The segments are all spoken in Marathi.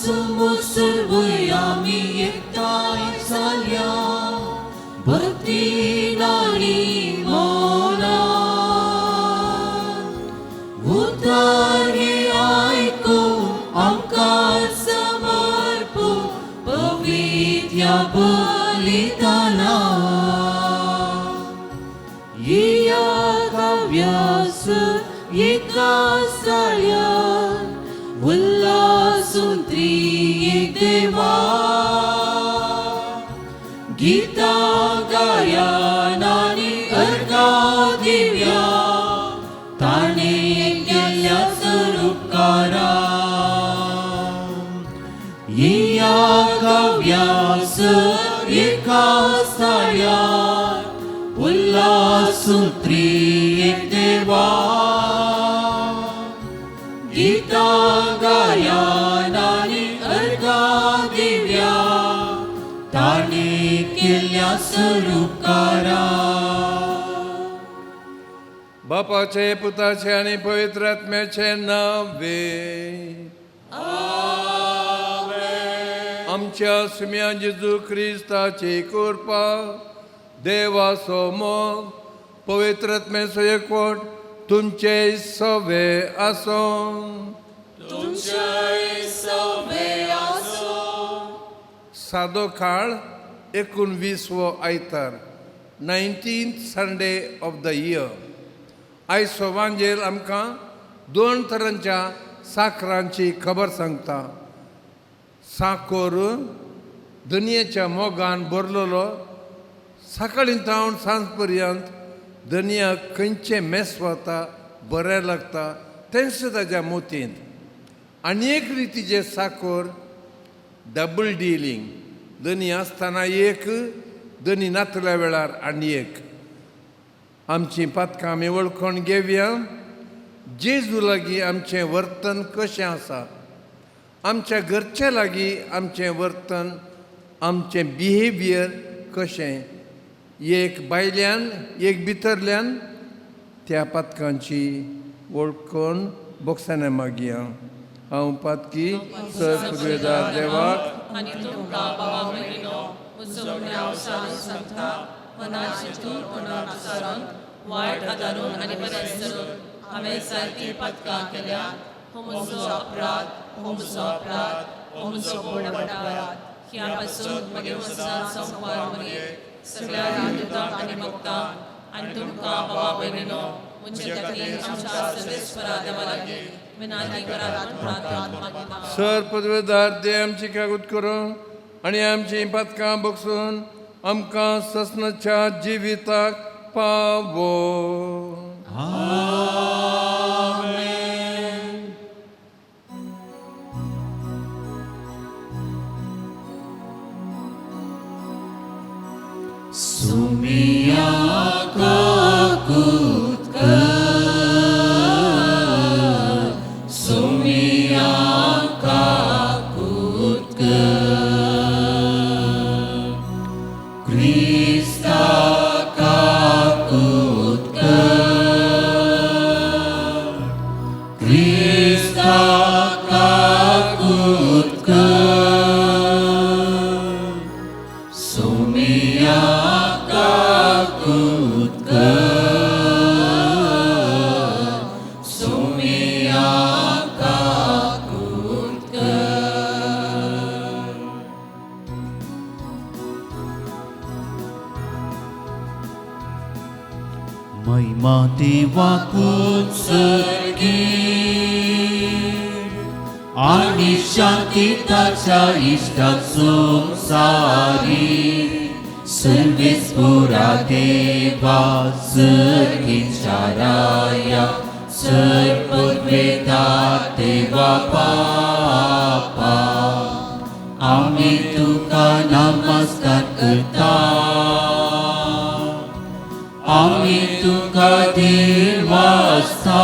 समोर सर्व आम्ही एकटाय झाल्या भक्ती नाडी मौना उद्धार हे ऐको आमकां समर्पू पवित्र बलिदाना या काव्यास एका साळ्यान उल्हासून त्रिएक देवा गीता गायन आणि अर्घा दिव्या ताणे केल्या उपकारा या काव्यास एका साळ्यान उल्हासून त्रिएक देवा गीता गायन आणि अर्घा दिव्या ताणे केल्या उपकारा बापाचे पुताचे आणि पवित्र आत्म्याचे नावे आमच्या सुम्या जेजू क्रिस्ताची कृपा देवा समोर पवित्र आत्म्याचो एकवट तुमचे सवे आसो सादो काळ 19वो आयतार 19th Sunday off the year आयज सोवांजेर आमकां 2 तरांच्या साखरांची खबर सांगता साखर दुनियेच्या मोगान भरलेलो सकाळीं तावन सांज पर्यंत दुनिया खंयचे मेस वता बरें लागता तेंच ताच्या मोतीन आनी एक रितीचे साखर डबल डिलींग दोनी आसतना एक दोनी नातल्या वेळार आनी एक आमची पातकां आमी वळखून घेवया जेजू लागीं आमचें वर्तन कशें आसा आमच्या घरचे लागीं आमचें वर्तन आमचें बिहेवियर कशें एक भायल्यान एक भितरल्यान त्या पातकांची वळखून बोक्साने मागया हांव पातकी सर्वेदार देवाक आनी तुमकां बाबा भयणीनो मुसलम्या अवसान सांगता मनाची तूर कोणाक वायट आदारून आनी बरें करून हांवें सारकी पातकां केल्या हो म्हजो अपराध हो म्हजो पूर्ण अपराध ह्या पासून मागीर वचन संपार मरे सगळ्या राजदूतांक आनी भक्तांक आनी तुमकां बाबा भयणीनो मुझे खातीर आमच्या सर्वेस्परा देवा लागीं विनंती करात प्रार्थना मागता सर पदवेदार दे आमची कागूद करूं आनी आमची पातकां बगसून आमकां ससनाच्या जिविताक पावो सुमिया काकूत सुमिया काकूत क्रिस्ता काकूत क्रिस्ता काकूत सुमिया महिमा देवाकूच सर्गी आणि शांती ताच्या इष्टाक संसारी सर्वेस्पुरा देवा सर्गीच्या राया सर्ववेदा देवा पापा आम्ही तुका नमस्कार करता आम्ही तुका देवास्ता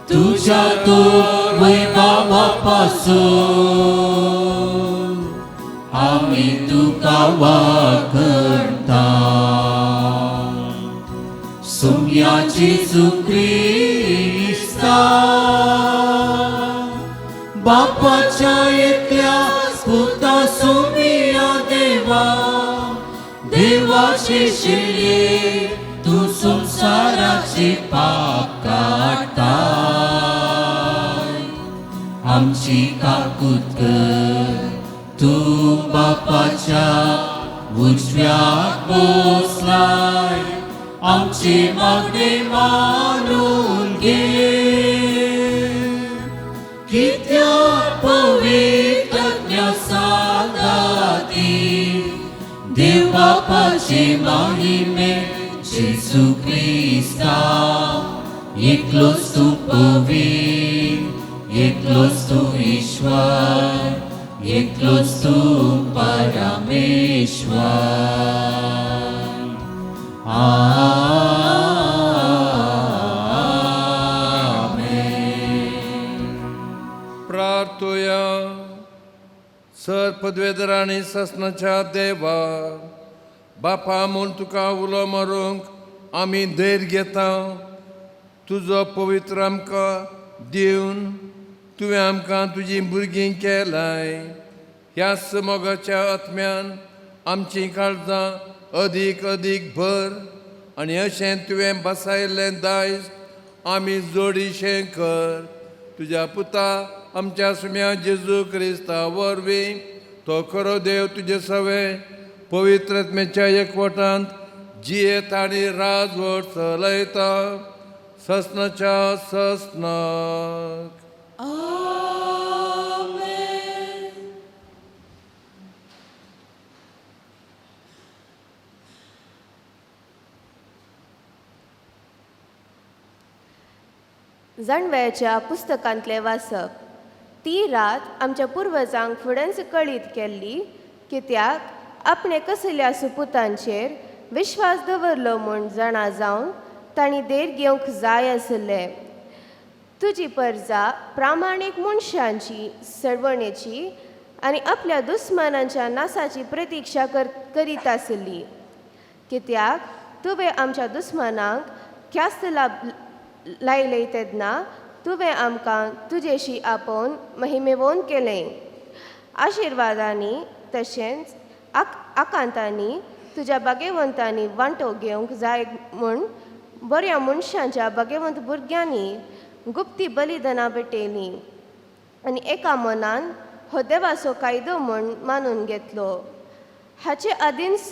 तुझ्या तो वैभवापासून आम्ही तुका वाखणता सोम्या जेजू क्रिस्ता बापाच्या एकल्या पुतासोमिया देवा, देवाचे शेळये तू संसाराचे पाप काढताय. आमची काकूत कर, तू बापाच्या उजव्यात बसलाय, आमचे मागणे मानून घे. कित्या पवित्र सादाती देव बापाचे महिमे जेसू ख्रिस्ता, एकलोच तू पवित्र, एकलोच तू ईश्वर, एकलोच तू परमेश्वर. आमेन. प्रार्थोया. सर पदवेदर आनी ससनाच्या देवा, बापा म्हूण तुका उलो मारूंक आमी धैर्य घेता. तुजो पवित्र आमकां दिवन तुवें आमकां तुजीं भुरगीं केलाय. ह्या मोगाच्या आत्म्यान आमचीं काळजां अदीक अदीक भर, आनी अशें तुवें बसायल्लें दायज आमी जोडीशें कर. तुज्या पुता आमच्या सुम्या जेजू क्रिस्ता वरवीं तो खरो देव तुजे सवे पवित्रत्मेच्या एकवटांत जियेत आनी राजवट चलयता ससनाच्या ससनाक. आमेन. जाणव्याच्या पुस्तकांतले वाचप. ती रात आमच्या पुर्वजांक फुडेंच कळीत केल्ली, कित्याक आपणे कसल्या सुपुतांचेर विश्वास दवरलो म्हूण जाणा जावन तांणी देर घेवंक जाय आसले. तुजी परजा प्रामाणीक मनशांची सडवणेची आनी आपल्या दुस्मानांच्या नासाची प्रतिक्षा करीत आसली. कित्याक तुवें आमच्या दुस्मानांक ख्यास्त लायले तेन्ना तुवें आमकां तुजेशी आपोवन महिमेवोन केलें. आशिर्वादांनी तशेंच आकांतांनी तुज्या भाग्यवंतांनी वांटो घेवंक जाय म्हूण बऱ्या मनशांच्या भाग्यवंत भुरग्यांनी गुप्ती बलिदानां भेटयलीं आनी एका मनान हो देवाचो कायदो म्हूण मानून घेतलो. हाचे आदींच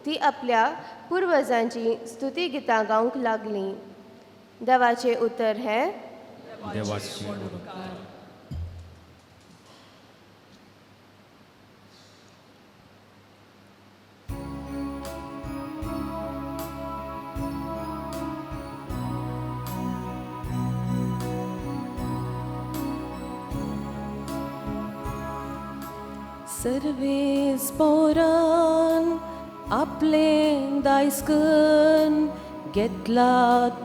ती आपल्या पुर्वजांची स्तुती गितां गावंक लागलीं. देवाचें उतर हें देवाची सर्वेस पोरान आपले दायस्कन घेतला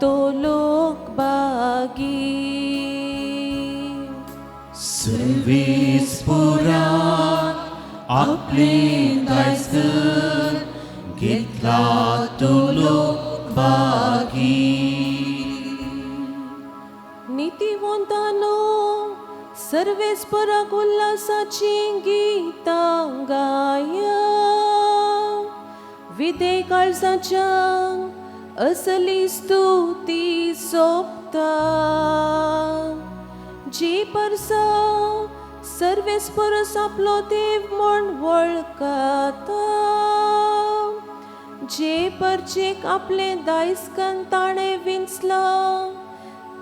तो लोक बागी. सर्वेस पोरान आपले दायस्कन घेतला तो लोक बागी. नीतिवंतानो सर्वेस पराक उल्हासाची गितां गाया. विधेय काळजाच्या असली स्तुती सोपता. जी परसा सर्वेस परस आपलो देव म्हूण वळखता. जे परचेक आपले दायस्कन ताणें विंचला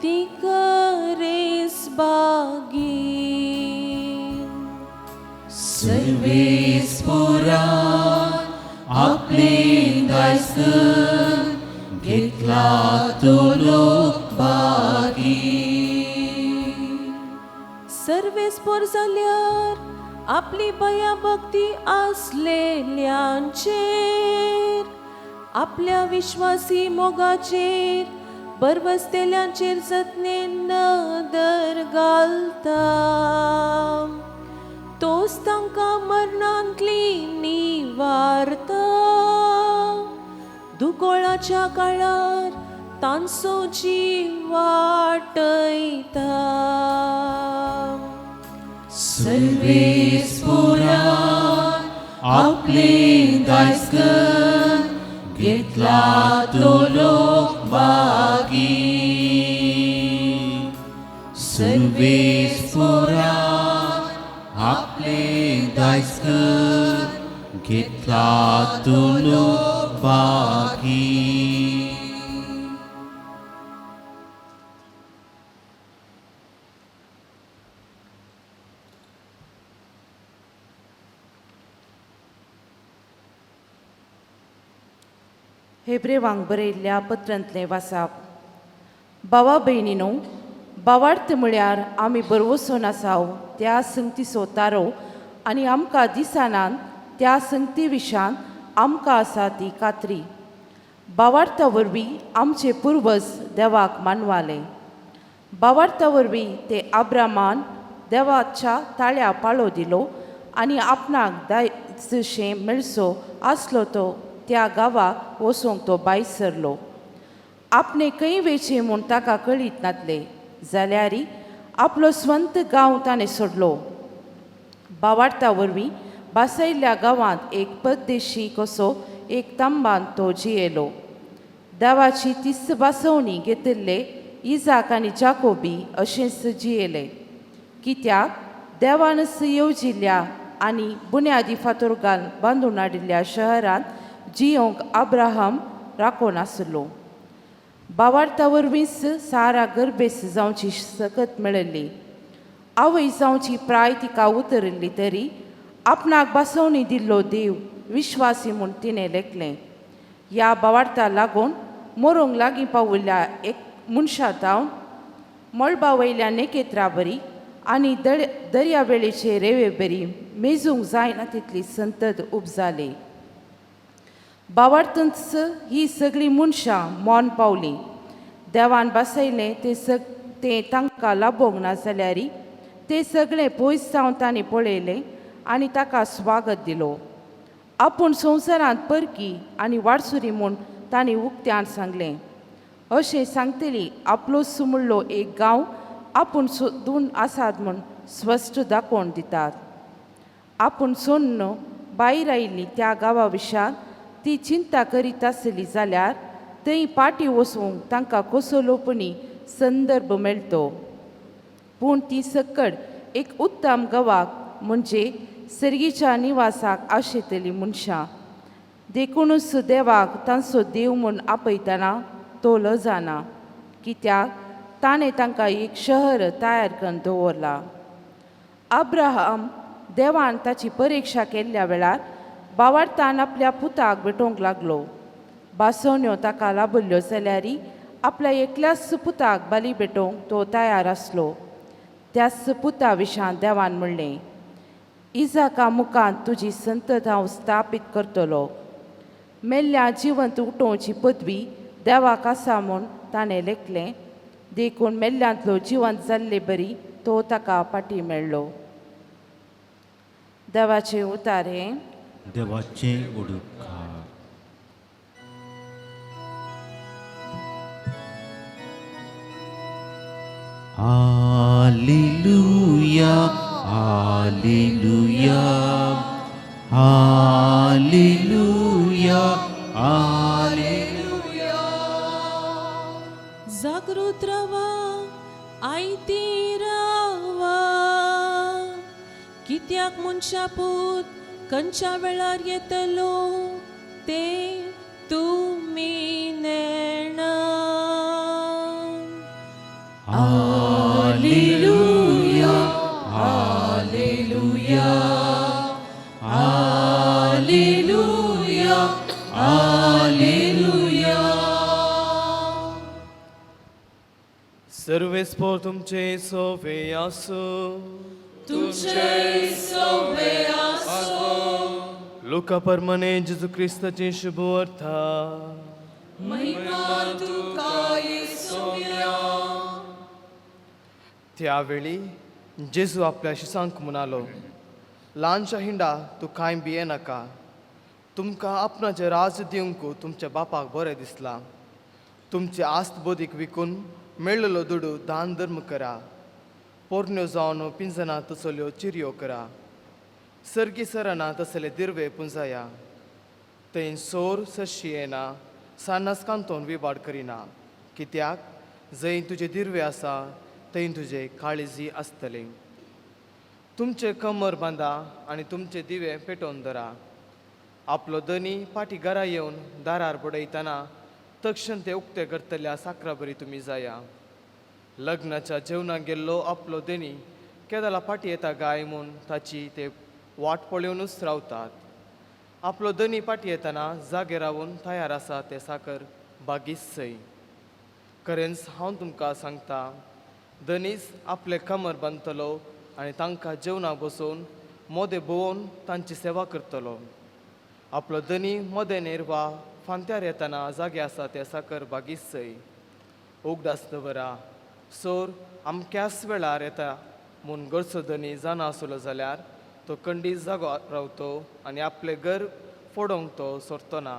ती करेस बागी. सर्वेस पोरान आपले दायस्कन घेतला तो लोक बागी. सर्वेस्पर जाल्यार आपली भया भक्ती आसलेल्यांचेर, आपल्या विश्वासी मोगाचेर बरवसतेल्यांचेर जतनेन नदर घालता. तोच तांकां मरणांतली निवारता. दुकोळाच्या काळार तांचो जीव वाटयता. सर्वेस्पोरा आपले दायजकन घेतला तो लोक बागी सर्वेस्पोरा आपले दायजकन घेतला तो लोक बागी हेब्रेवांक बरयल्ल्या पत्रांतलें वाचप. भावा भयणीनो, भावार्थ म्हळ्यार आमी बरवसून आसाव त्या संगतीचो तारो आनी आमकां दिसानान त्या संगती विशान आमकां आसा ती खात्री. भावार्था वरवीं आमचे पुर्वज देवाक मानवाले. भावार्था वरवीं ते आब्रामान देवाच्या ताळ्या पाळो दिलो आनी आपणाक दायजशें मेळचो आसलो तो त्या गांवाक वचोंक तो भायर सरलो. आपणे खंय वेचे म्हूण ताका कळीत नासले जाल्यारय आपलो स्वंत गांव ताणें सोडलो. भावार्था वरवीं बासयल्ल्या गांवांत एक परदेशी कसो एक तंबान तो जियेलो. देवाची तिस्त बासवणी घेतिल्ले इजाक आनी जाकोबी अशेंच जियेले. कित्याक देवानच येवजिल्ल्या आनी बुन्यादी फातर घालून बांदून हाडिल्ल्या शहरांत जियोंक अब्राहम राखो नासलो. भावार्था वरवींच सारा गर्भेस जावची सकत मेळिल्ली. आवय जावची प्राय तिका उतरिल्ली तरी आपणाक बासवणी दिल्लो देव विश्वासी म्हूण तिणें लेखलें. ह्या भावार्था लागून मरोंक लागीं पाविल्ल्या एक मनशा जावन मळबा वयल्या नेकेत्रा बरी आनी दर्यावेळेचे रेवे बरी मेजूंक जायना तितली संतत उपजाली. भावार्थंच ही सगळीं मनशां मौन पावलीं. देवान बासयलें तें तांकां लाबोंक ना जाल्यारय तें सगळें पयस जावन तांणी पळयलें आनी ताका स्वागत दिलो. आपूण संवसारांत परकी आनी वाडसुरी म्हूण तांणी उक्त्यान सांगलें. अशें सांगतली आपलो सुमळ्ळो एक गांव आपूण सोदून आसात म्हूण स्पश्ट दाखोवन दितात. आपूण सोन्न भायर आयिल्ली त्या गांवा विशान ती चिंता करीत आसली जाल्यार थंय पाटी वचूंक तांकां कोसलोपणी संदर्भ मेळटो. पूण ती सकड एक उत्तम गांवाक म्हणजे सर्गीच्या निवासाक आशेतली मनशां देखूनच देवाक तांचो देव म्हूण आपयतना तो लजाना. कित्याक ताणें तांकां एक शहर तयार करून दवरला. अब्राहम देवान ताची परिक्षा केल्ल्या वेळार भावार्थान आपल्या पुताक भेटोवंक लागलो. बासवण्यो ताका लाभल्यो जाल्यारय आपल्या एकल्याच पुताक बली भेटोवंक तो तयार आसलो. त्याच पुता विशान देवान म्हणलें, इजाका मुखांत तुजी संतत हांव स्थापीत करतलो. मेल्ल्या जिवंत उठोवची पदवी देवाक आसा म्हूण ताणें लेखलें. देखून मेल्ल्यांतलो जिवंत जाल्ले बरी तो ताका पाटी मेळ्ळो. देवाचें उतार हें. देवाचे उडुकार. Hallelujah hallelujah hallelujah hallelujah. जागृत रावा, आयती रावा, कित्याक मनशा पूत खंयच्या वेळार येतलो ते तुमी नेणा. Hallelujah hallelujah hallelujah hallelujah. सर्वेस्पोर तुमचे सोवे आसो. तुमचे सोवे आसो. लुका परमने जेजू क्रिस्ताचे शुभ अर्था. महिमा तुका येसुया. त्यावेळी जेजू आपल्या शिसांक म्हणालो, ल्हानशा हिंडा तूं कांय भिये नाका. तुमकां आपणाचें राज दिवंक तुमच्या बापाक बरें दिसलां. तुमचे आस्त बोदीक विकून मेळिल्लो दुडू दान धर्म करा. पोरण्यो जावन पिंजना तसल्यो चिरयो करा सर्गी सराना तसले दिर्वे पुंजाया थंय सोर सशी येना सान्नास कांतोन विबाड करिना कित्याक जंय तुजे दिर्वे आसा थंय तुजे काळजी आसतली तुमचे कमर बांदा आनी तुमचे दिवे पेटोवन धरा आपलो धनी पाटी घरा येवन दारार बडयतना तक्षण ते उक्ते करतल्या साकरा बरी तुमी जाया लग्नाच्या जेवणाक गेल्लो आपलो धनी केदाला पाटी येता गाय म्हूण ताची ते वाट पळोवनूच रावतात आपलो धनी पाटी येतना जागे रावून तयार आसा ते साकर बागीस सय खरेंच हांव तुमकां सांगता धनीस आपले कमर बांदतलो आनी तांकां जेवणाक बसोवन मोदे भोवून तांची सेवा करतलो आपलो धनी मोदेनेर वा फांत्यार येतना जागे आसा ते साकर बागीस सय उगडास दवरा सोर अमक्याच वेळार येता म्हूण घरचो धनी जाणा आसलो जाल्यार तो खंडीत जागो रावतो आनी आपले घर फोडोवंक तो सोरतो ना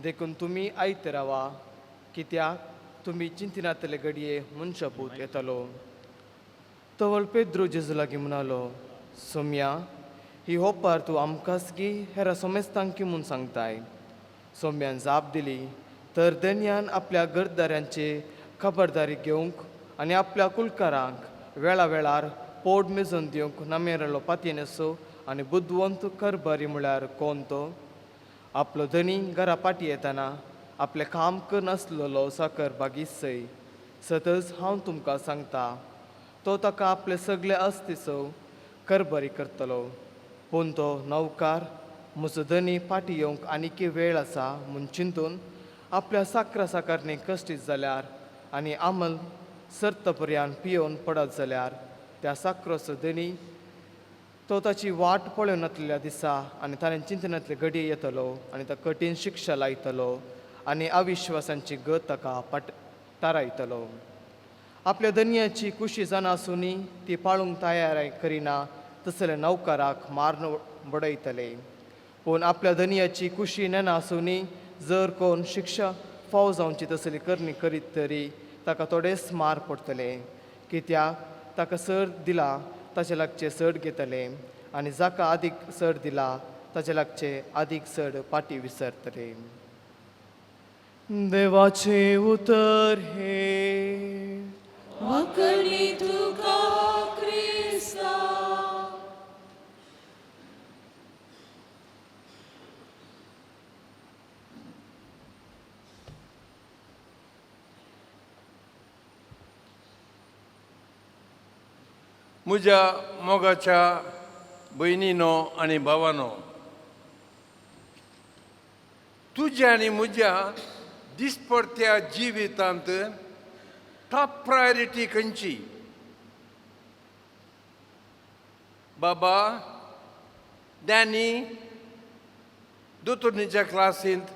देखून तुमी आयते रावा कित्याक तुमी चिंतिनातले घडये मनशापूत येतलो तवळ पेद्रू जेजू लागीं म्हणालो सोम्या ही होपार तूं आमकांच की हेरा सोमेस्तांकी म्हूण सांगताय सोम्यान जाप दिली तर धन्यान आपल्या घरदाऱ्यांचे खबरदारी घेवंक आनी आपल्या कुलकारांक वेळा वेळार पोट मेजून दिवंक नामेरलो पातयेन असो आनी बुद्धवंत करबारी म्हळ्यार कोण तो आपलो धनी घरा पाटी येतना आपलें काम करनासलेलो साकर बागीस सय सतच हांव तुमकां सांगता तो ताका आपले सगळे अस्तिसो करबारी करतलो पूण तो नौकार म्हजो धनी पाटी येवंक आनीक वेळ आसा म्हूण चिंतून आपल्या साकरा साकारणी कश्टीत जाल्यार आनी आमल सर्त पर्यान पियोवन पडत जाल्यार त्या साकरोचो धनी तो ताची वाट पळोवन नासलेल्या दिसा आनी ताणें चिंतनातले घडये येतलो आनी तो कठीण शिक्षा लायतलो आनी अविश्वासांची गत ताका तारायतलो आपल्या धन्याची कुशी जाणा आसुनी ती पाळूंक तयारी करिना तसले नौकाराक मारून बडयतले पूण आपल्या धन्याची कुशी नेना आसुनी जर कोण शिक्षा फाव जावची तसली करणी करीत तरी ताका थोडेच मार पडटले कित्याक ताका सड दिला ताचे लागचे सड घेतले आनी जाका अदीक सड दिला ताचे लागचे अदीक सड पाटी विसरतले देवाचे उतर हे वखणी तुका क्रिस्ता म्हज्या मोगाच्या भयणीनो आनी भावानो तुज्या आनी म्हज्या दिसपडत्या जिवितांत टॉप प्रायोरिटी खंयची बाबा डॅनी दोतोरनीच्या क्लासींत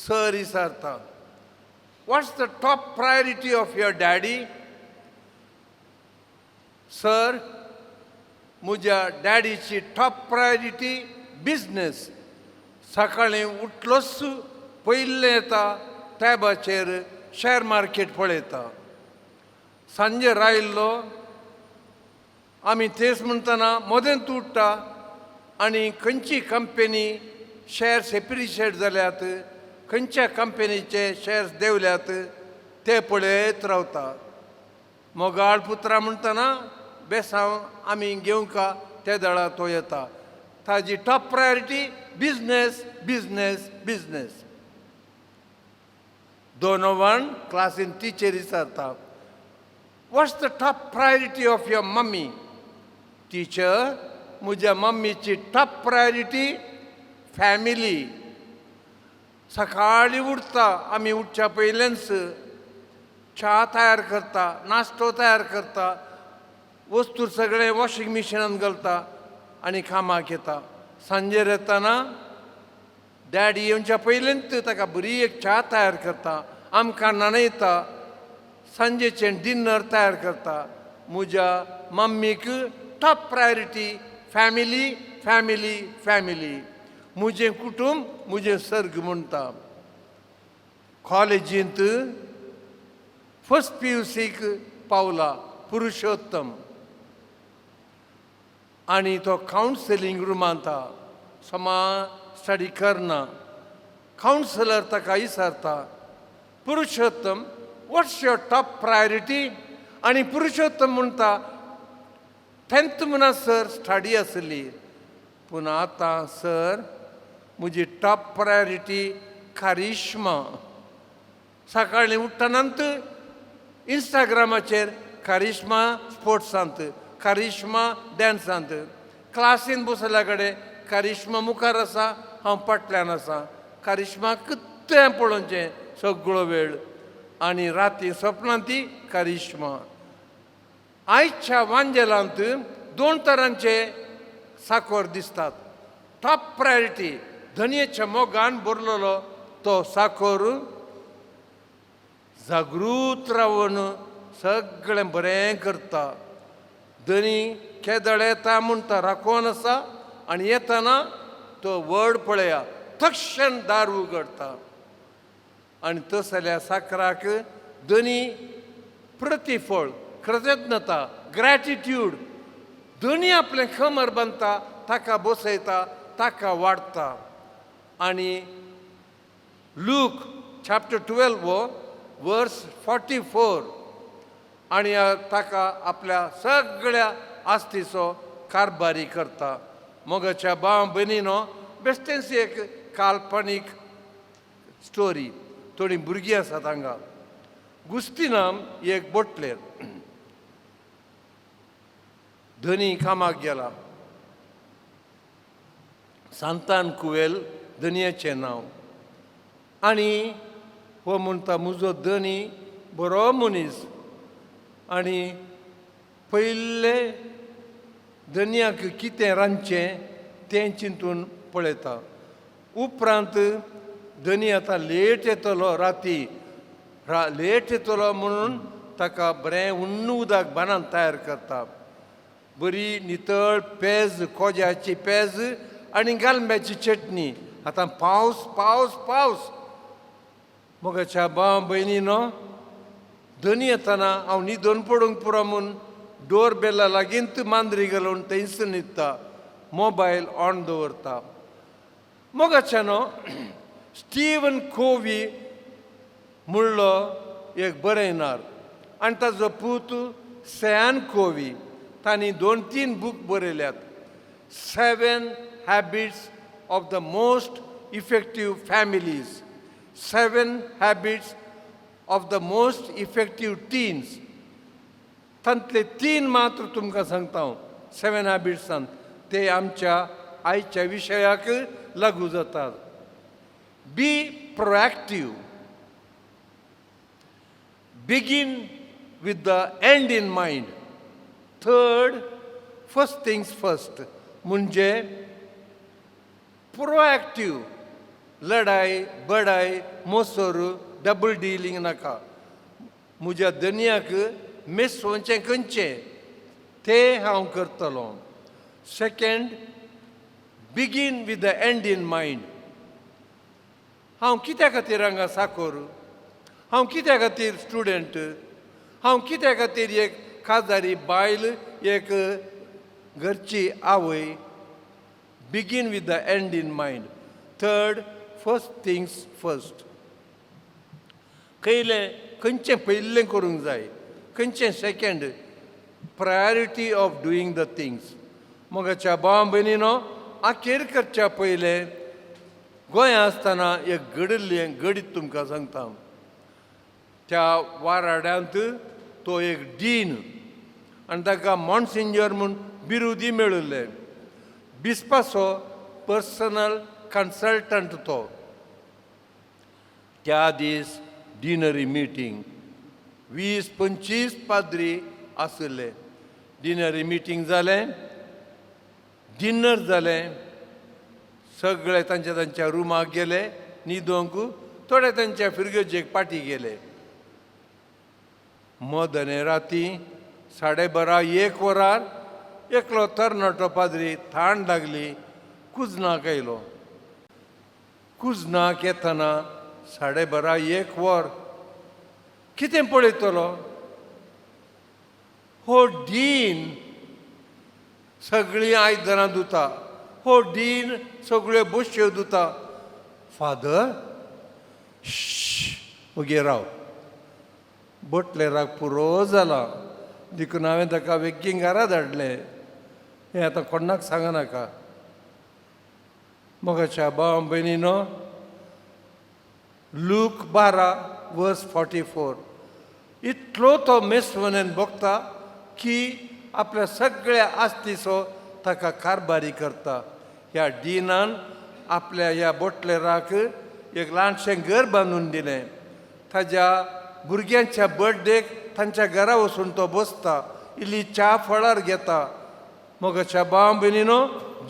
सर विचारता what's the top priority of your daddy sir म्हज्या डॅडीची टॉप प्रायोरिटी बिझनेस सकाळीं उठलोच पयलें येता टॅबाचेर शेअर मार्केट पळयता सांजे राविल्लो आमी तेच म्हणटना मदेंत उठटा आनी खंयची कंपनी शेअर्स एप्रिशिएट जाल्यात खंयच्या कंपनीचे शेअर्स देंवल्यात ते पळयत रावता मोगाळ पुत्रा म्हणटना बेसांव आमी घेवंका ते दळा तो येता ताजी top priority business business business दोनोवन क्लासीन टिचर विचारता what's the top priority of your mummy teacher म्हज्या मम्मीची टॉप प्रायोरिटी फॅमिली सकाळीं उठता आमी उठच्या पयलेंच च्या तयार करता नाश्तो तयार करता वस्तू सगळे वॉशिंग मिशिनान घालता आनी कामाक येता सांजेर येतना डॅडी येवच्या पयलेंच ताका बरी एक च्या तयार करता आमकां न्हाणयता सांजेचें डिनर तयार करता म्हज्या मम्मीक top priority family family family म्हजें कुटूंब म्हजें सर्ग म्हणटा कॉलेजींत फर्स्ट PUCक पावला पुरुषोत्तम. आणि तो कावन्सिलींग रुमांत समा स्टडी करना. कावन्सिलर ताका विचारता, Purushottam what's your top priority? आणि पुरुषोत्तम म्हणटा 10th म्हणा सर स्टडी आसली, पूण आतां सर म्हजी टॉप प्रायोरिटी कारिश्मा. सकाळीं उठ्ठानंत इंस्टाग्रामाचेर कारिश्मा स्पोर्ट्सांत, कारिश्मा डॅन्सांत, क्लासीन बसल्या कडेन कारिश्मा मुखार आसा, हांव फाटल्यान आसा. कारिश्मा कितें पळोवचें सगळो वेळ, आनी राती सपनांत ती कारिश्मा. आयच्या वांजेलांत 2 तरांचे साकोर दिसतात. टॉप प्रायोरिटी धनयेच्या मोगान भरलेलो तो साकोर जागृत रावन सगळें बरें करता. धनी केदळ येता म्हणटा राखोन आसा, आनी येताना तो व्हड पळया तक्षण दार उगडटा. आनी तस जाल्यार साकराक धनी प्रतिफळ, कृतज्ञता, ग्रॅटिट्यूड, धनी आपलें खमर बांदता, ताका बसयता, ताका वाडटा. आनी लूक चॅप्टर 12 वर्स 44 आनी ताका आपल्या सगळ्या आस्तीचो कारभारी करता. मोगाच्या भाव भयणीनो, बेश्टेंची एक काल्पनीक स्टोरी. थोडी भुरगीं आसात हांगा. गुस्तिनाम एक बोटलेर धनी कामाक गेला. सांतान कुवेल धनयेचें नांव. आनी हो म्हणटा म्हजो धनी बरो मनीस. आनी पयले धनयाक कितें रांदचें तें चिंतून पळयता. उपरांत धनी आतां लेट येतलो, राती लेट येतलो म्हणून ताका बरें उण्ण उदक बांदान तयार करता. बरी नितळ पेज, कोज्याची पेज आनी गालम्याची चटणी. आतां पावस पावस पावस. मोगाच्या भाव भयणीनो, धनी येताना हांव न्हिदोन पडूंक पुरो म्हूण डोर बेला लागींत मांद्री घालून थंयच न्हिदता, मोबायल ऑन दवरता. मोगाच्यानो, स्टीवन कोवी म्हणलो एक बरयणार, आनी ताजो पूत सॅन कोवी. तांणी 2-3 बूक बरयल्यात. 7 Habits of the Most Effective Families, 7 Habits of the Most Effective Teens. तांतले 3 मात्र तुमकां सांगता हांव 7 हॅबिट्सान. ते आमच्या आयच्या विशयाक लागू जातात. बी प्रोएक्टीव. Begin with the end in mind. Third, first things first. म्हणजे प्रोएक्टीव. लढाई बडाई मोसोर डबल डिलींग नाका. म्हज्या धनयाक मेसोवचें खंयचें तें हांव करतलों. सेकंड, बिगीन with the end in mind. हांव कित्या खातीर हांगा साकोर? हांव कित्या खातीर स्टुडंट? हांव कित्या खातीर एक काजारी बायल, एक घरची आवय? Begin with the end in mind. Third, first things first. खंयचें पयलें करूंक जाय, खंयचें second. Priority of doing the things. मोगाच्या भाव भयणीनो, आखेर करच्या पयलें गोंयांत आसतना एक घडीत तुमकां सांगता. त्या वाराड्यांत तो एक डीन, आनी ताका मॉन्सिंजर म्हूण बिरुदी मेळिल्लें. बिस्पाचो पर्सनल कन्सल्टंट तो. त्या दीस डिनरी मिटींग. 20-25 पाद्री आशिल्ले. डिनरी मिटींग जालें, डिनर जालें. सगळे तांच्या रुमाक गेले न्हिदोंक. थोडे तांच्या फिरगेचेक पाटी गेले. मदने राती 12:30-1 वरार एकलो तरणाटो पाद्री थाण लागली कुजनाक आयलो. कुजनाक येतना 12:30-1 वर कितें पळयतलो? हो डीन सगळीं आयदनां धुता, हो डीन सगळ्यो बश्यो धुता. फादर मुगे राव, बटलेराक पुरो जाला, देखून हांवें ताका बेगीन घरा धाडलें. हें आतां कोणाक सांगनाका. मोगाच्या भाव भयणीनो, लूक 12:44 इतलो तो मेस्वनेन भोगता की आपल्या सगळ्या आस्तीचो ताका कारबारी करता. ह्या डिनान आपल्या ह्या बोटलेराक एक ल्हानशें घर बांदून दिलें. ताज्या भुरग्यांच्या बर्थडेक तांच्या घरा वचून तो बसता, इल्ली च्या फळार घेता. मोगाच्या भाव भयणीनो,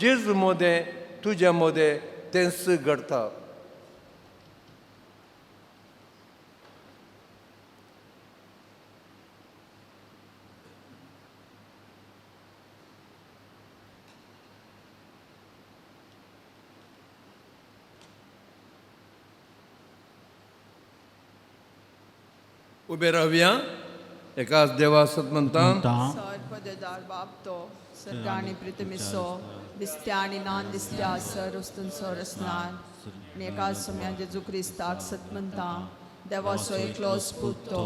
जेजू मोदें तुज्या मोदें तेंच घडता. उबे रावया. एकाच देवा सत म्हणटा, सर पददार बापतो सरगाणी प्रितमिसो दिसत्यांनी नान दिसत्या सर वस्तून सर असणार आणि एकाच सोम्या जेजू क्रिस्ताक सत म्हणटा देवाचो एकलो पुतो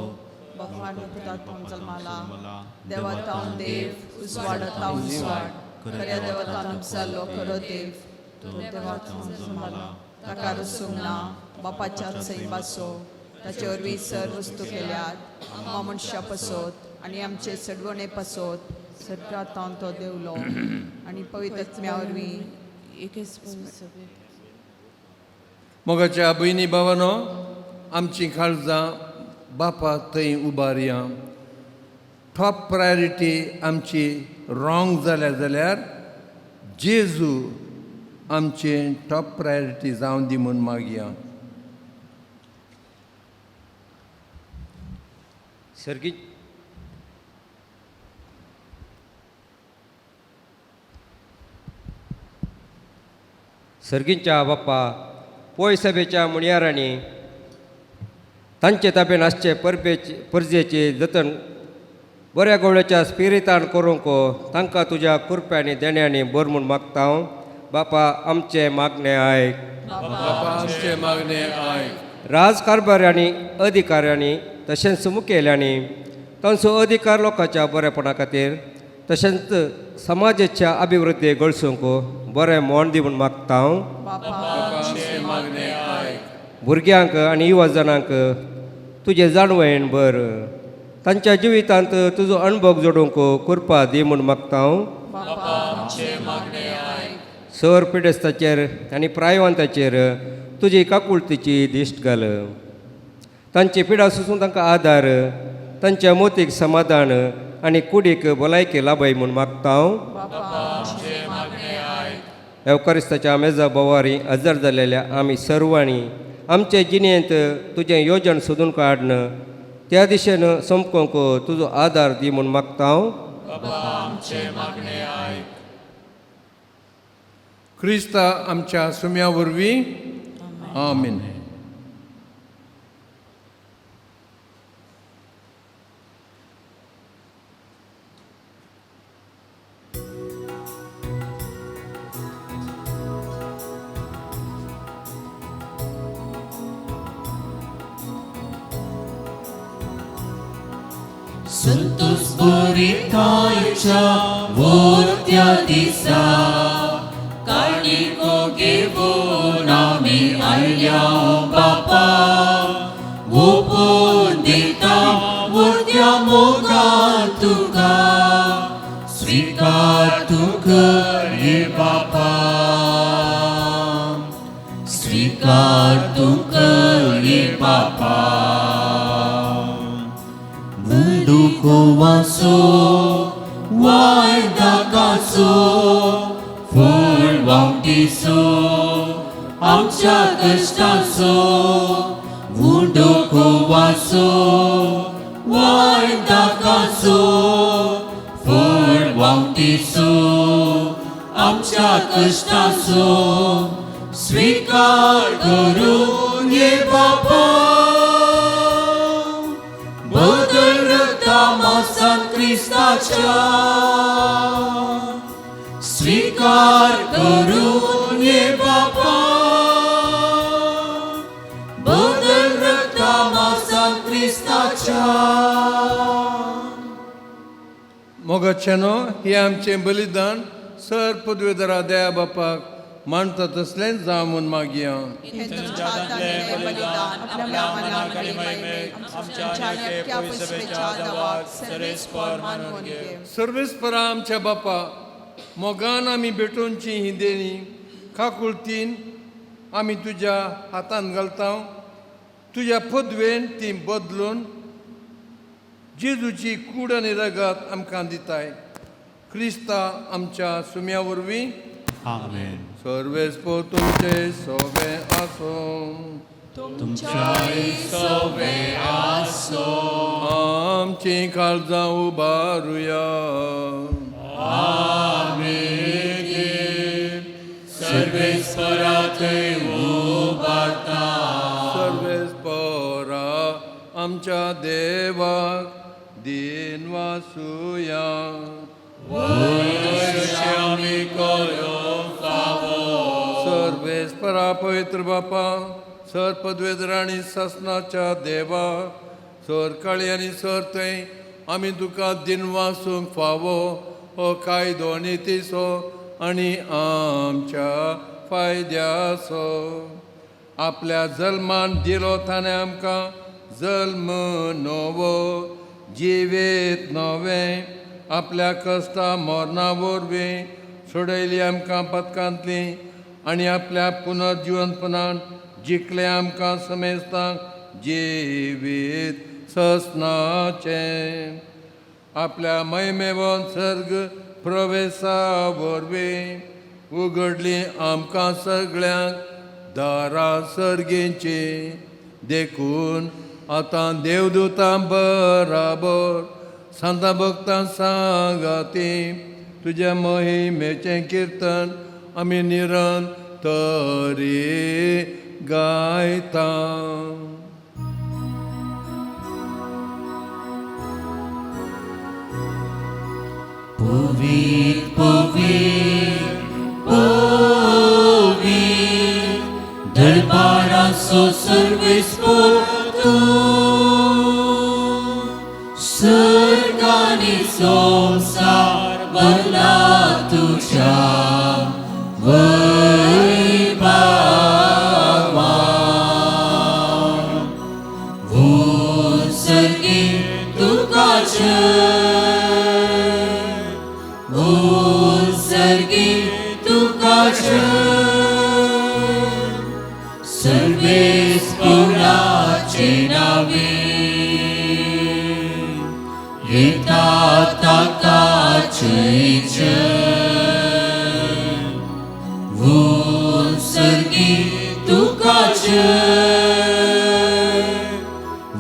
भगवान पुता तावन जल्माला देवा तावन देव उजवाडा तावन स्वाड खऱ्या देवा तावन उपसारलो खरो देव तो देवा तावन जल्माला ताका रसूंक ना बापाच्या सैन बासो ताचे वरवीं सर वस्तू केल्यात आम्हा मनशां पासोत आनी आमचे सडवणे पासोत सगळ्या तावन तो देवलो आनी पवित्रत्म्या वरवीं मोगाच्या भयणी भावानो, आमची काळजां बापा थंय उबारया. टॉप प्रायोरिटी आमची रॉंग जाल्यार जेजू आमची टॉप प्रायोरिटी जावन दी म्हूण मागया. सर्गींच्या बाप्पा पोय सभेच्या मुणयारांनी तांचे ताब्यान आसचे परजेचे जतन बऱ्या गवळ्याच्या स्पिरितान करूंक तांकां तुज्या कृप्यांनी देण्यांनी बर म्हूण मागता हांव. बापा आमचे मागणे आयक. बापा आमचे मागणे आयक. राजकारभाऱ्यांनी अधिकाऱ्यांनी तशेंच मुखेल्यांनी तांचो अधिकार लोकांच्या बरेपणा खातीर तशेंच समाजाच्या अभिवृद्धी गळसूंक बरें मोड दी म्हूण मागता हांव. भुरग्यांक आनी युवजनांक तुजे जाणवेन बर तांच्या जिवितांत तुजो अणभव जोडूंक कृपा दी म्हूण मागता हांव. सर पिडेस्ताचेर आनी प्रायवंताचेर तुजी काकुळतीची दिश्ट घाल. तांची पिडा सुसून तांकां आदार, तांच्या मोतीक समाधान आनी कुडीक भलायकी लाभय म्हूण मागता हांव. एवकारिस्ताच्या मेजा बोवारी हजर जालेल्या आमी सर्वांनी आमचे जिणेंत तुजें योजन सोदून काडन त्या दिशेन संपकोंक तुजो आदार दी म्हूण मागता हांव. क्रिस्ता आमच्या सुम्या वरवीं आमीन. संतोष बरितायच्या वोत्या दिसा काणिको घेवन आमी आयल्या बापा ओपून दिता वोत्या मोगान तुका स्वीकार तूं कर हे बापा स्वीकार तूं कर हे बापा दुखो वासो वायदाकाचो फूल वांगडीचो आमच्या कश्टाचो दुखो वासो वायदाकाचो फूल वांगडीचो आमच्या कश्टाचो स्वीकार करून ये बापा बदल रक्ता मासान क्रिस्ताच्या स्वीकार करून ये बापा बदल रक्ता मासा क्रिस्ताच्या मोगाच्यानो हे आमचें बलिदान सर पदवेदरा दया बापाक मानता तसलेंच जावं म्हूण मागया. हे तुमच्या हातांतलें बलिदान आपल्या मनाक आनी महिमेक आमच्या आनी अख्ख्या पुसबेच्या देवाक सर्वेस्पर मानून घे. सर्वेस्परा आमच्या बापा, मोगान आमी भेटोवची ही देणी काकुळतीन आमी तुज्या हातान घालता. तुज्या पदवेन ती बदलून जेजूची कूड आनी रगत आमकां दिताय. क्रिस्ता आमच्या सुम्या वरवीं आमेन. सर्वेस्पर तुमचे सोबे आसो. तुमच्याय सोबे आसो. आमची काळजां उबारुया. सर्वेस्परा थंय उबारता. सर्वेस्परा आमच्या देवाक दिन वासुया. आमी करूं फावो. सर्वेस्परा पवित्र बापा, सर पदवेदरा आनी ससनाच्या देवा, सर काळी आनी सर थंय आमी तुका दिन वासूंक फावो हो कायदो नितीसो आनी आमच्या फायद्याचो. आपल्या जल्मान दिलो ताणें आमकां जल्म नवो, जिवेत नवें, आपल्या कश्टा मरणा वरवीं सोडयली आमकां पथकांतली आनी आपल्या पुनर्जिवनपणान जिखले आमकां समेस्तांक जिवीत ससनाचें. आपल्या महिमेवन सर्ग प्रवेशा वरवीं उगडली आमकां सगळ्यांक दारां सर्गेची. देखून आतां देवदूतां बराबर संतां भक्तां सांगाती तुज्या महिमेचें किर्तन आमी निरंतरी गायता. Povit, povit, povit, darbaraso सर्वेस्पर तू. सर्गानी संसार भरला तुझ्या वैभवान. भूसर्गी तुकाचे भूसर्गी तुकाचे सर्वेस्पराचे नावे येता ताकाचे भूसर्गी तुकाचे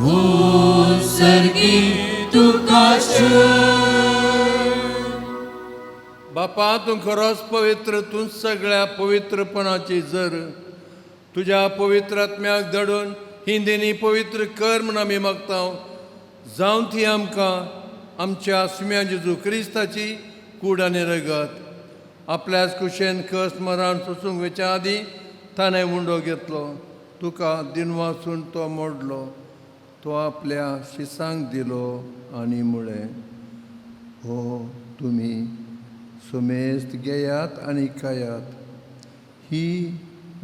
भूसर्गी तुकाचे. बापा तूं खरोच पवित्र, तूं सगळ्या पवित्रपणाची जर. तुज्या पवित्र आत्म्याक धडून ही देणी पवित्र कर म्हूण आमी मागता. जावं ती आमकां आमच्या सुम्या जेजू क्रिस्ताची कूड आनी रगत. आपल्याच कुशेन कस मरण सोंसूंक वेच्या आदीं ताणें उंडो घेतलो. तुका दिनवासून तो मोडलो. तो आपल्या शिसांक दिलो आनी म्हळें, हो तुमी सुमेस्त घेयात आनी खायात. ही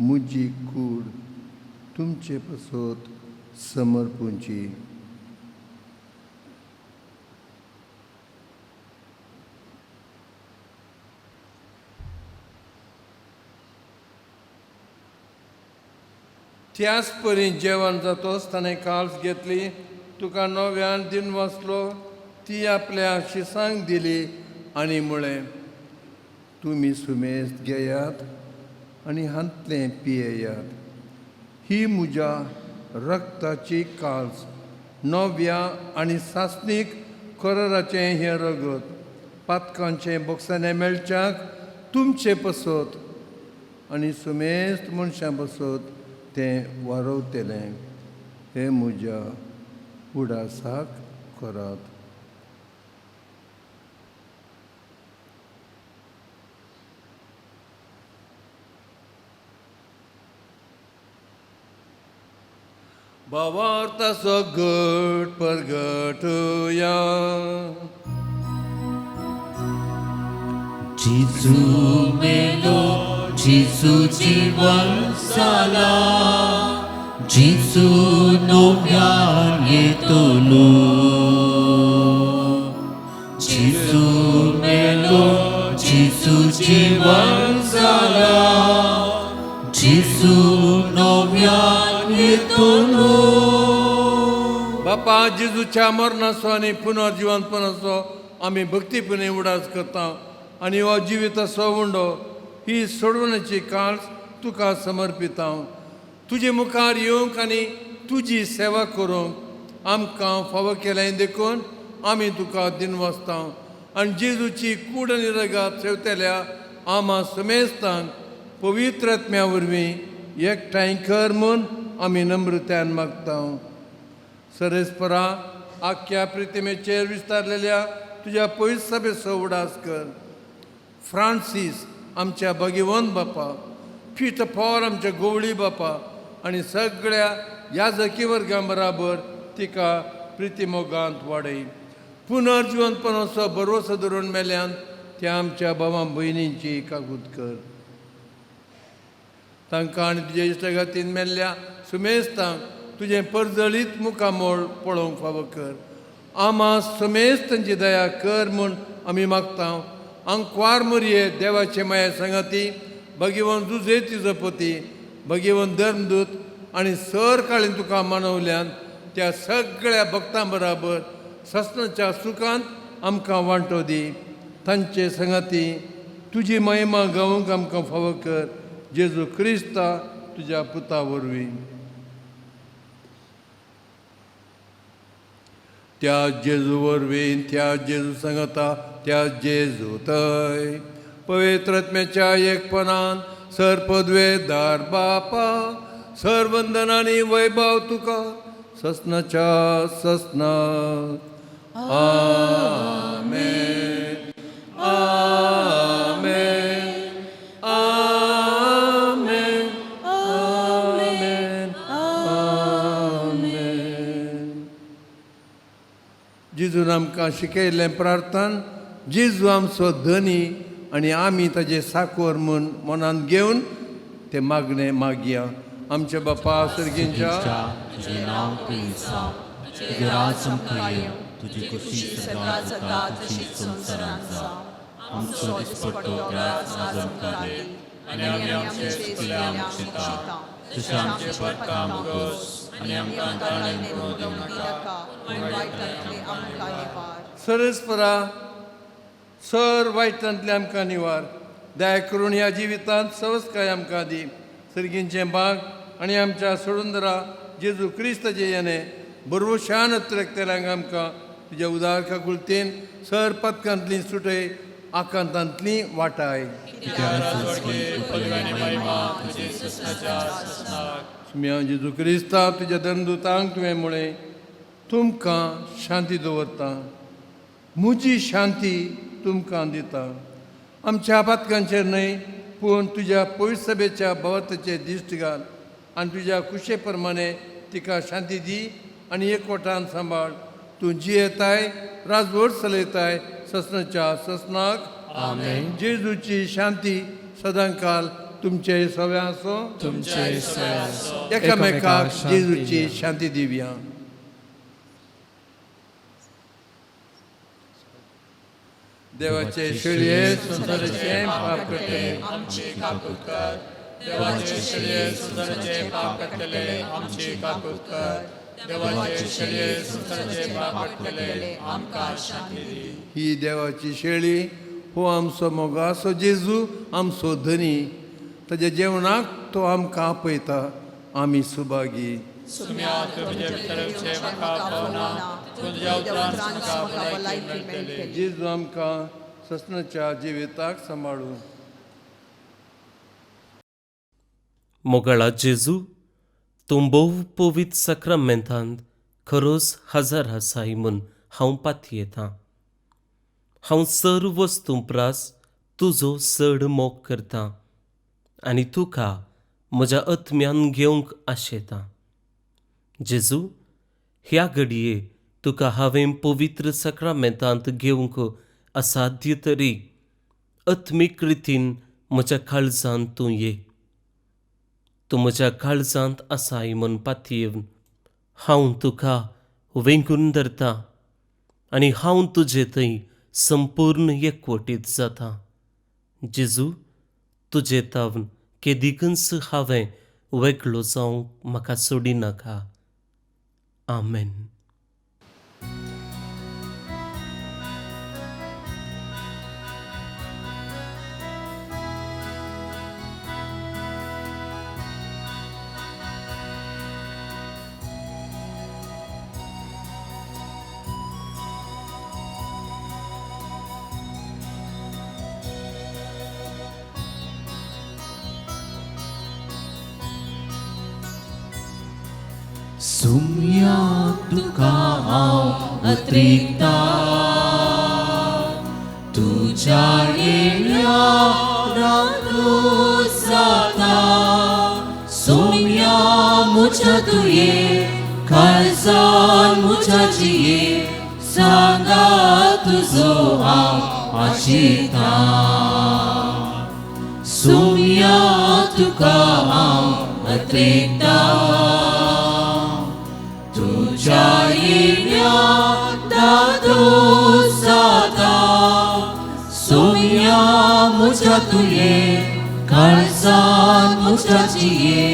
म्हजी कूड तुमचे पसत समर्पूंची. त्याच परी जेवण जातोच ताणें काल्स घेतली. तुका नव्यान दिन वसलो ती आपल्या शिसांक दिली आनी म्हळें, तुमी सुमेस्त घेयात आनी हांतलें पियेयात. ही म्हज्या रक्ताची काल्स, नव्या आनी सासणीक कराराचें हें रगत, पातकांचें बोक्सांनी मेळच्याक तुमचे पसत आनी सुमेस्त मनशां पसत तें वारवतलें. हे म्हज्या उडासाक करात. भावार्थाचो घट परगटुया. जेजू मेलो, जेजू जीवन जाला, जेजू नव्यान येतलो. जेजू मेलो, जेजू जीवन जाला, जेजू नव्यान येतलो. बापा जेजूच्या मरणाचो आनी पुनर्जिवंतपणाचो आमी भक्तीपणे उडास करता आनी हो जिविताचो उंडो ही सोडवण्याची काळज तुका समर्पिता. तुजे मुखार येवंक आनी तुजी सेवा करूंक आमकां फावो केलें देखून आमी तुका दिनवासता. आनी जेजूची कूड आनी रगात सेवतेल्या आमा समेस्तांक पवित्र आत्म्या वरवीं एकठांय कर म्हूण आमी नम्रतायेन मागता. सरेस्परा आख्या प्रितिमेचेर विस्तारलेल्या तुज्या पवित्र सभेचो उडास कर. फ्रांसीस आमच्या भगिवंत बापा, पीटर पॉल आमच्या गोवळी बापा आनी सगळ्या याजकी वर्गां बराबर तिका प्रितिमोगांत वाडय. पुनर्जिवंतपणाचो भरवसो धरून मेल्यान त्या आमच्या भावां भयणींची काकूट कर. तांकां आनी तुज्या इश्टगातीन मेल्ल्या सुमेस्तांक तुजें परजळीत मुखामोळ पळोवंक फावो कर. आमा समेस्तांची दया कर म्हूण आमी मागता. अंकवार मरये देवाचे माया संगाती, भगिवंत जुजे तिजो पती, भगिवंत धर्मदूत आनी सर काळीन तुका मानवल्यान त्या सगळ्या भक्तां बराबर ससनाच्या सुखांत आमकां वांटो दी. तांचे संगाती तुजी महिमा गावूंक आमकां फावो कर. जेजू क्रिस्ता तुज्या पुता वरवीं. त्या जेजू वरवीं, त्या जेजू सांगता, त्या जेजू थंय पवित्र आत्म्याच्या एकपणान सर पदवेदार बापा, सर वंदनांनी वैभव तुका ससनाच्या ससनाक. आमेन, आमेन, आमेन, आमेन, आमेन. जेजून आमकां शिकयलें प्रार्थन जेजू आमचो धनी आनी आमी ताजे साकोर म्हूण मनान घेवन तें मागणें मागया. आमच्या बापा सर्गींच्या तुझे नाव तुझे तुझे राज संपये, तुझी खुशी सदा सदा तशीच संवसारांत जावं. आमचो दिसपट्टो आज आमकां दी आनी आमचे चुकल्यांक शिक्षा जशें आमचे पातकां मागोस आनी आमकां दाळांत उडोवंक नाका, पूण वायटांतले आमकां निवार. सरस्परा सर वायटांतले आमकां निवार. दया करून ह्या जिवितांत सवस्काय आमकां दी. सर्गींचें बाग आनी आमच्या सोडूंदरा जेजू क्रिस्ताचे येणें बरोवशान एकतेल्यांक आमकां तुज्या उदार काकुळतेन सर पथकांतली सुटय, आकांतांतली वाटाय. म्या जेजू क्रिस्ता तुज्या धर्मदुतांक तुवें म्हळें, तुमकां शांती दवरता, म्हजी शांती तुमकां दिता. आमच्या आपातकांचेर न्हय पूण तुज्या पवित्र सभेच्या भवताचे दिश्ट घाल आनी तुज्या कुशे प्रमाणे तिका शांती दी आनी एकवटान सांबाळ. तूं जियेताय, राजवट चलयताय ससनाच्या ससनाक. आमेन. जेजूची शांती सदांकाल तुमचे सव्या आसो. एकामेकाक जेजूची शांती दिवया. देवाचे शेळये संसाराचे पाप करतले आमची काकूट कर. देवाचे शेळये संसाराचे पाप करतले आमची काकूट कर. देवाचे शेळये संसाराचे पाप करतले आमकां शांती दी. ही देवाची शेळी हो आमचो मोगाचो जेजू, आमचो धनी. ताच्या जेवणाक तो आमकां आपयता. आमी सुभागी. जेजू आमकां ससनाच्या जिविताक सांबाळूं. मोगाळा जेजू, तूं भोव पवित्र सक्रामेंतांत खरोच हजर आसाय म्हूण हांव पातयेतां. हांव सर्व वस्तू प्रास तुजो चड मोग करतां आनी तुका म्हज्या आत्म्यान घेवंक आशेतां. जेजू, ह्या घडये तुका हांवें पवित्र सक्रामेंतांत घेवंक असाध्य तरी आत्मीक रितीन म्हज्या काळजांत तूं ये. तूं म्हज्या काळजांत आसाय म्हूण पातयेवन हांव तुका वेंगून धरतां आनी हांव तुजे थंय संपूर्ण एकवटीत जाता. जेजू, तुजे तावन केदिकच हांवें वेगळो जावंक म्हाका सोडी नाका. आमेन. सुम्या तुका हांव अत्रिकता तुज्या येण्या रानूच जाता. सुम्या म्हज्या तुये काळजान म्हज्या जिये सांगा तुजो हांव आशिता. सुम्या तुका हांव अत्रिकता तुज्या येण्या दादोस जाता. सुम्या म्हज्या तुये काळजान म्हज्या जिये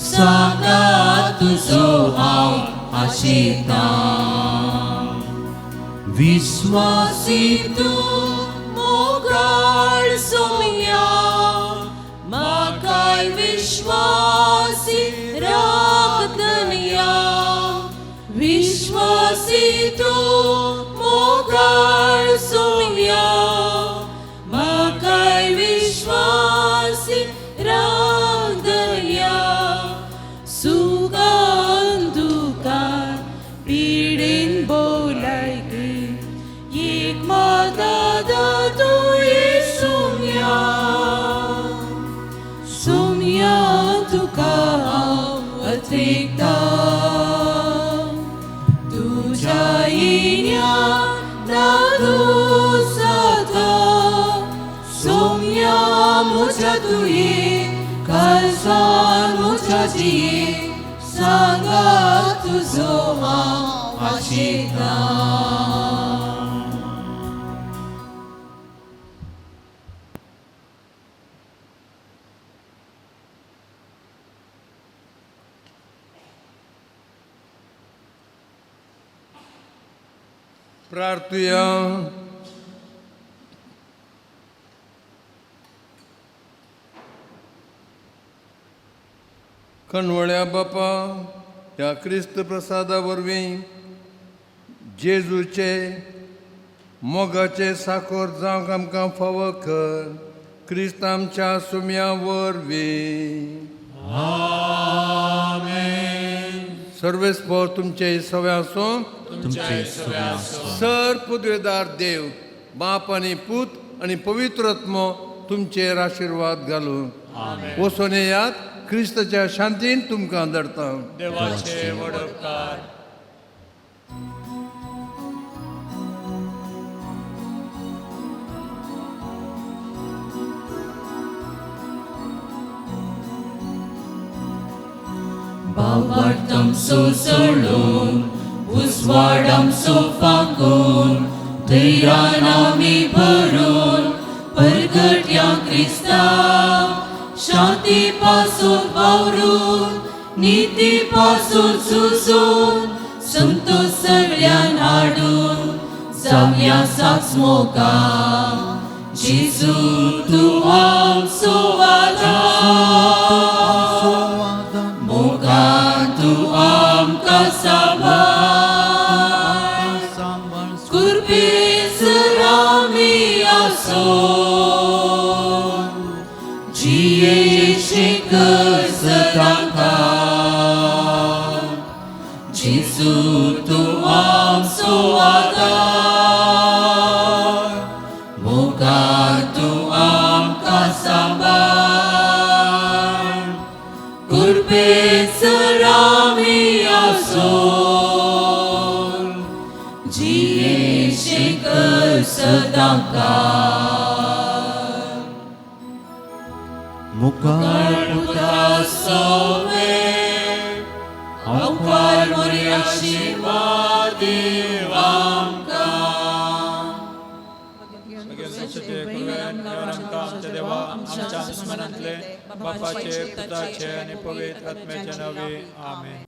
सांगा तुजो हांव आशिता. विश्वासी तूं मोगाळ सुम्या म्हाकाय विश्वासी राखतनिया. विश्वासी तूं मोगाळ सुम्या म्हाकाय विश्वासी राखतनिया. सुखान दुखान पिडेन भोवलायकी एक दादा तुये सुम्या. सुम्या तुका हांव अत्रिकता तुज्या येण्या दादोस जाता. सुम्या म्हज्या तुये काळजान म्हज्या जिये सांगा तुजो हांव आशिता. प्रार्थुया. कणवळ्या बापा, ह्या क्रिस्त प्रसादा वरवीं जेजूचे मोगाचे साखर जावंक आमकां फावो कर. क्रिस्त आमच्या सुम्या वरवीं. सर्वेस्पर तुमचे सवे आसूं. सर पदवेदार देव बाप आनी पूत आनी पवित्र आत्मो तुमचेर आशिर्वाद घालूं. वचून येयात. क्रिस्ताच्या शांतीन तुमकां धाडटा. देवाचे वडपकार. बाबार्थम सोडून उस्वाडम सोफाकून धैर्यान आमी भरून परगट्या क्रिस्ता शांती पासून वावरून नीती पासून सुसून संतोष सगळ्यान हाडून जावया साक्षमोगा. जेजू तूं आमचो आधार मोगान तूं आमकां सांबाळ. कुर्बेसर आमी आसूं जियेचे कर्ज तांकां. जेजू तूं आमचो आधार मोगान तूं आमकां सांबाळ. कुर्बे बेसरामी आसोल जिये शिखर सदाकाळ मुखार पुत्रा सोवे अवकार मोरी आशीर्वाद आमच्या देवा आमच्या दुश्मनांतले बापाचे पुताचे आणि पवित्र आत्म्याचे नावे आमेन.